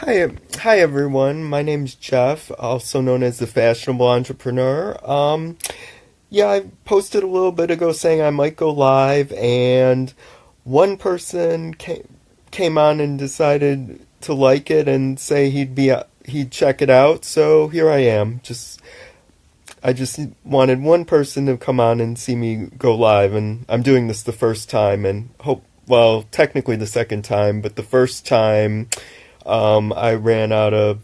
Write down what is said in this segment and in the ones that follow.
Hi everyone. My name's Jeff, also known as the Fashionable Entrepreneur. Yeah, I posted a little bit ago saying I might go live, and one person came on and decided to like it and say he'd check it out. So here I am. I just wanted one person to come on and see me go live, and I'm doing this the first time, and well, technically the second time, but the first time. I ran out of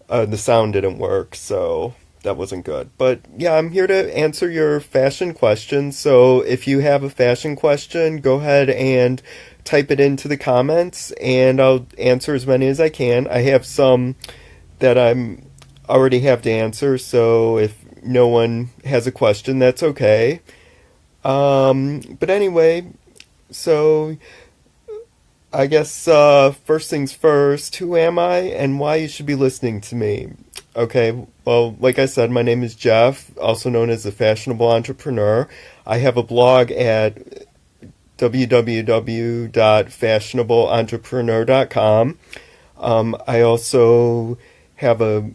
the sound didn't work, so that wasn't good. But yeah, I'm here to answer your fashion questions. So if you have a fashion question, go ahead and type it into the comments, and I'll answer as many as I can. I have some that I'm already have to answer, so if no one has a question, that's okay. But anyway, so I guess first things first, who am I and why you should be listening to me? Okay, well, like I said, my name is Jeff, also known as the Fashionable Entrepreneur. I have a blog at www.fashionablentrepreneur.com. I also have a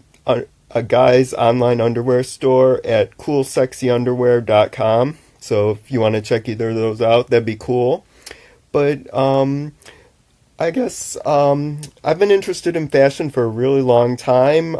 guy's online underwear store at coolsexyunderwear.com. So if you want to check either of those out, that'd be cool. But I guess I've been interested in fashion for a really long time.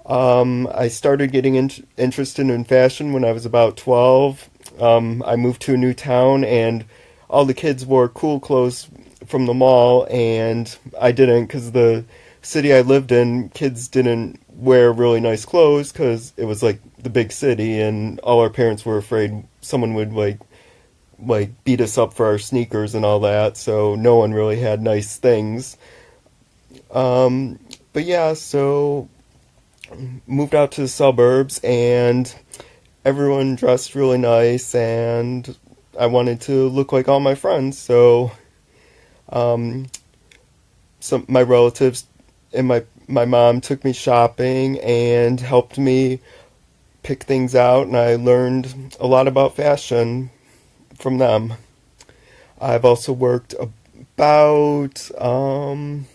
I started getting interested in fashion when I was about 12. I moved to a new town, and all the kids wore cool clothes from the mall, and I didn't, because the city I lived in, kids didn't wear really nice clothes because it was like the big city, and all our parents were afraid someone would like beat us up for our sneakers and all that, so no one really had nice things. But yeah, so moved out to the suburbs, and everyone dressed really nice, and I wanted to look like all my friends, so some my relatives and my mom took me shopping and helped me pick things out, and I learned a lot about fashion from them. I've also worked about, I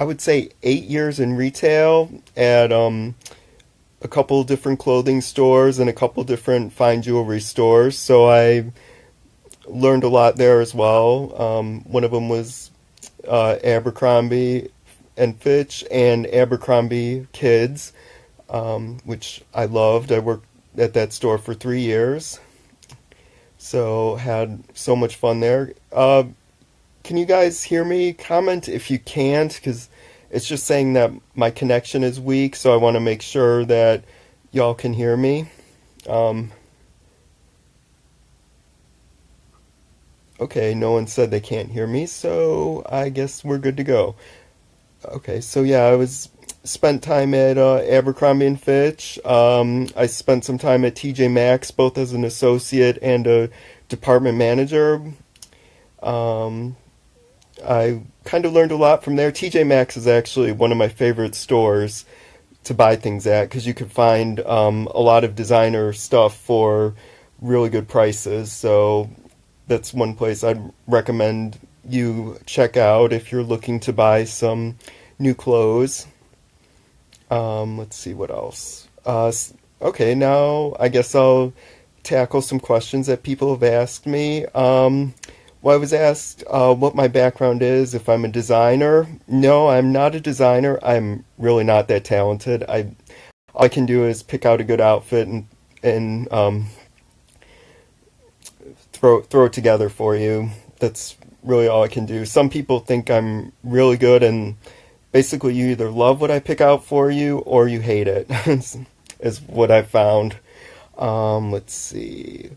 would say 8 years in retail at a couple different clothing stores and a couple different fine jewelry stores. So I learned a lot there as well. One of them was Abercrombie and Fitch and Abercrombie Kids, which I loved. I worked at that store for 3 years. So had so much fun there. Can you guys hear me? Comment if you can't, because it's just saying that my connection is weak, so I want to make sure that y'all can hear me. Okay, no one said they can't hear me, so I guess we're good to go. Okay, so yeah, spent time at Abercrombie and Fitch. I spent some time at TJ Maxx, both as an associate and a department manager. I kind of learned a lot from there. TJ Maxx is actually one of my favorite stores to buy things at, because you could find a lot of designer stuff for really good prices. So that's one place I'd recommend you check out if you're looking to buy some new clothes. Let's see what else. Okay, now I guess I'll tackle some questions that people have asked me. Well, I was asked what my background is, if I'm a designer. No, I'm not a designer. I'm really not that talented. All I can do is pick out a good outfit and throw it together for you. That's really all I can do. Some people think I'm really good, and basically you either love what I pick out for you or you hate it, is what I've found. Let's see.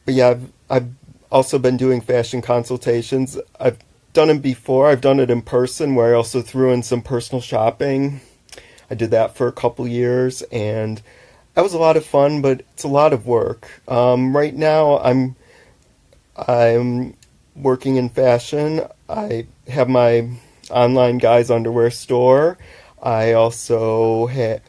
But yeah, I've also been doing fashion consultations. I've done it before. I've done it in person, where I also threw in some personal shopping. I did that for a couple years, and that was a lot of fun, but it's a lot of work. Right now, I'm working in fashion. I have my online guys underwear store. I also have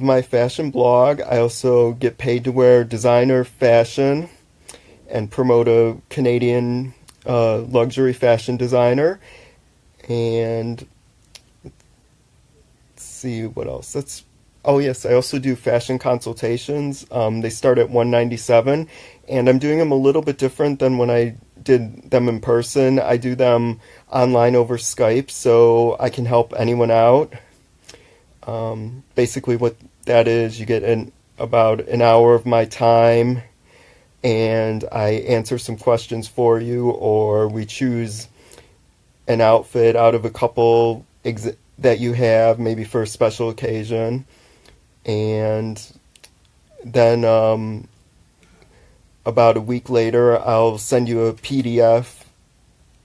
my fashion blog. I also get paid to wear designer fashion, and promote a Canadian luxury fashion designer. And let's see what else. Oh yes, I also do fashion consultations. They start at $197, and I'm doing them a little bit different than when I did them in person. I do them online over Skype, so I can help anyone out. Basically, what that is, you get about an hour of my time, and I answer some questions for you, or we choose an outfit out of a couple that you have, maybe for a special occasion. And then about a week later, I'll send you a PDF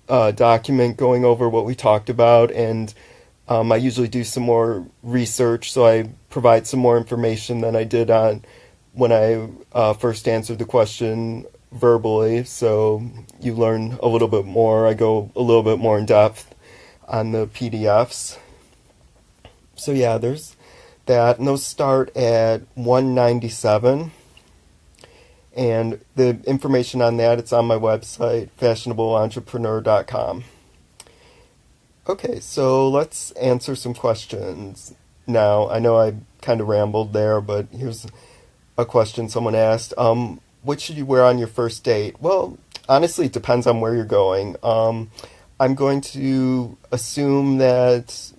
document going over what we talked about, and I usually do some more research, so I provide some more information than I did on when I first answered the question verbally, so you learn a little bit more. I go a little bit more in depth on the PDFs. So yeah, there's that, and those start at $197. And the information on that, it's on my website, fashionableentrepreneur.com. Okay, so let's answer some questions now. I know I kind of rambled there, but here's a question someone asked. What should you wear on your first date? Well, honestly, it depends on where you're going. I'm going to assume that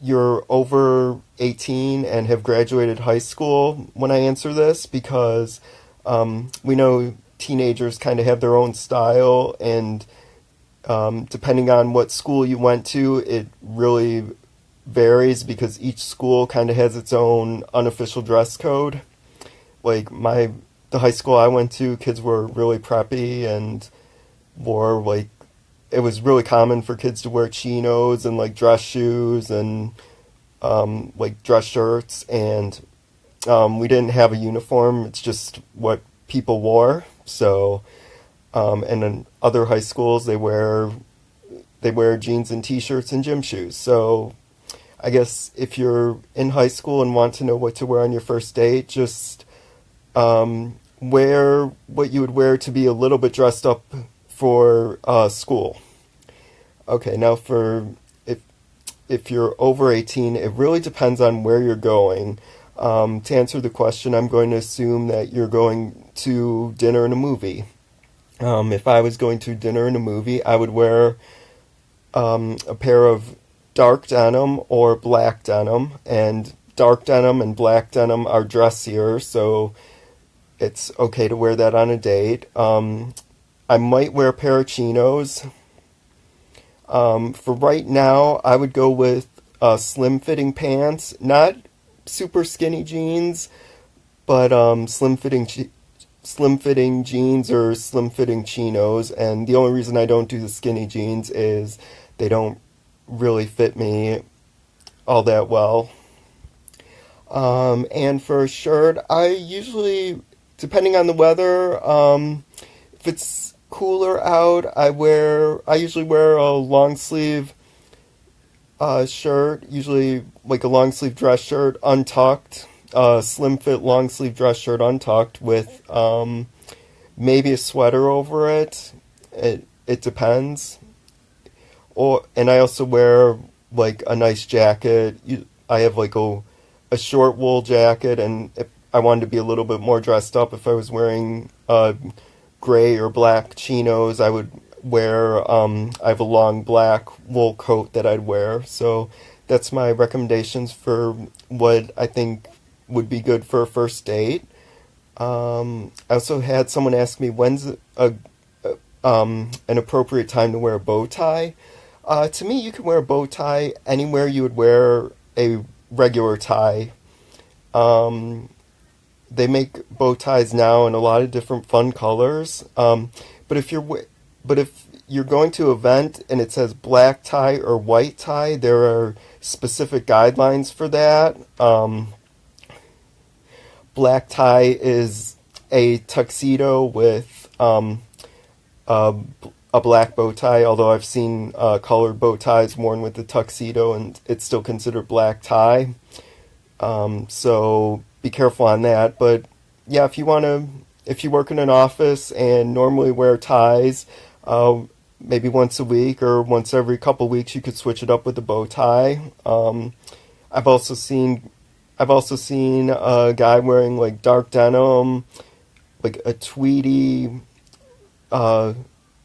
you're over 18 and have graduated high school when I answer this, because we know teenagers kind of have their own style, and depending on what school you went to, it really varies, because each school kind of has its own unofficial dress code. Like the high school I went to, kids were really preppy and wore it was really common for kids to wear chinos and dress shoes and dress shirts, and we didn't have a uniform. It's just what people wore. So and in other high schools they wear jeans and t-shirts and gym shoes. So I guess if you're in high school and want to know what to wear on your first date, just wear what you would wear to be a little bit dressed up for school. Okay, now if you're over 18, it really depends on where you're going. To answer the question, I'm going to assume that you're going to dinner and a movie. If I was going to dinner and a movie, I would wear a pair of dark denim or black denim, and dark denim and black denim are dressier, so it's okay to wear that on a date. I might wear a pair of chinos. For right now, I would go with slim-fitting pants, not super skinny jeans, but slim-fitting jeans or slim-fitting chinos. And the only reason I don't do the skinny jeans is they don't really fit me all that well. And for a shirt, I usually, depending on the weather, if it's cooler out, I usually wear a long sleeve shirt, usually like a long sleeve dress shirt, untucked, slim fit long sleeve dress shirt untucked with maybe a sweater over it. It depends. And I also wear like a nice jacket. I have like a short wool jacket, and if I wanted to be a little bit more dressed up, if I was wearing gray or black chinos, I would wear, I have a long black wool coat that I'd wear. So that's my recommendations for what I think would be good for a first date. I also had someone ask me when's an appropriate time to wear a bow tie. To me, you can wear a bow tie anywhere you would wear a regular tie. They make bow ties now in a lot of different fun colors. But if you're going to an event and it says black tie or white tie, there are specific guidelines for that. Black tie is a tuxedo with a black bow tie, although I've seen colored bow ties worn with the tuxedo and it's still considered black tie. So be careful on that. But yeah, if you want to if you work in an office and normally wear ties, uh, maybe once a week or once every couple weeks, you could switch it up with a bow tie. I've also seen I've also seen a guy wearing like dark denim, like a tweedy uh,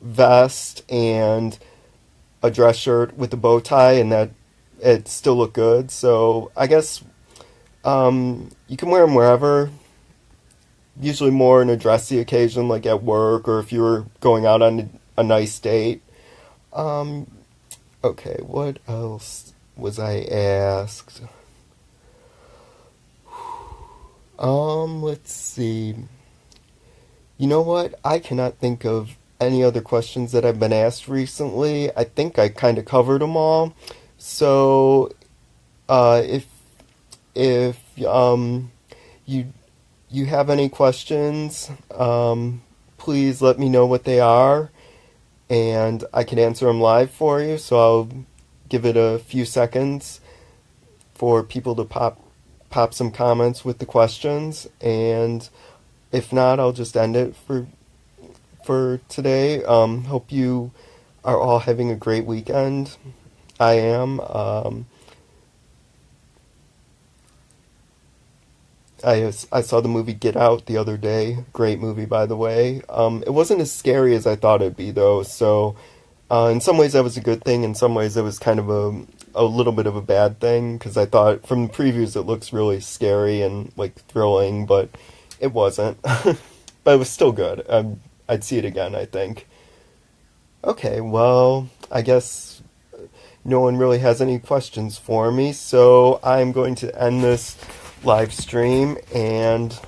vest and a dress shirt with a bow tie, and that it still looked good. So I guess you can wear them wherever. Usually more in a dressy occasion, like at work or if you were going out on a nice date. Um, okay, what else was I asked? Let's see. You know what? I cannot think of any other questions that I've been asked recently. I think I kind of covered them all. So, if you you have any questions, please let me know what they are, and I can answer them live for you. So I'll give it a few seconds for people to pop some comments with the questions, and if not, I'll just end it for today. Hope you are all having a great weekend. I am. I saw the movie Get Out the other day. Great movie, by the way. It wasn't as scary as I thought it'd be, though. So, in some ways, that was a good thing. In some ways, it was kind of a little bit of a bad thing because I thought from the previews it looks really scary and like thrilling, but it wasn't. But it was still good. I'd see it again, I think. Okay, well, I guess no one really has any questions for me, so I'm going to end this live stream and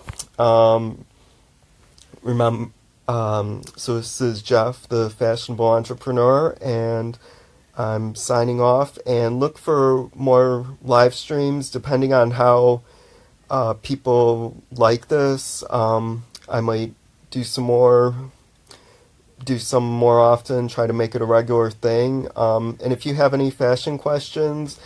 remember. So this is Jeff, the fashionable entrepreneur, and I'm signing off. And look for more live streams depending on how people like this. I might do some more do some more often, try to make it a regular thing. And if you have any fashion questions,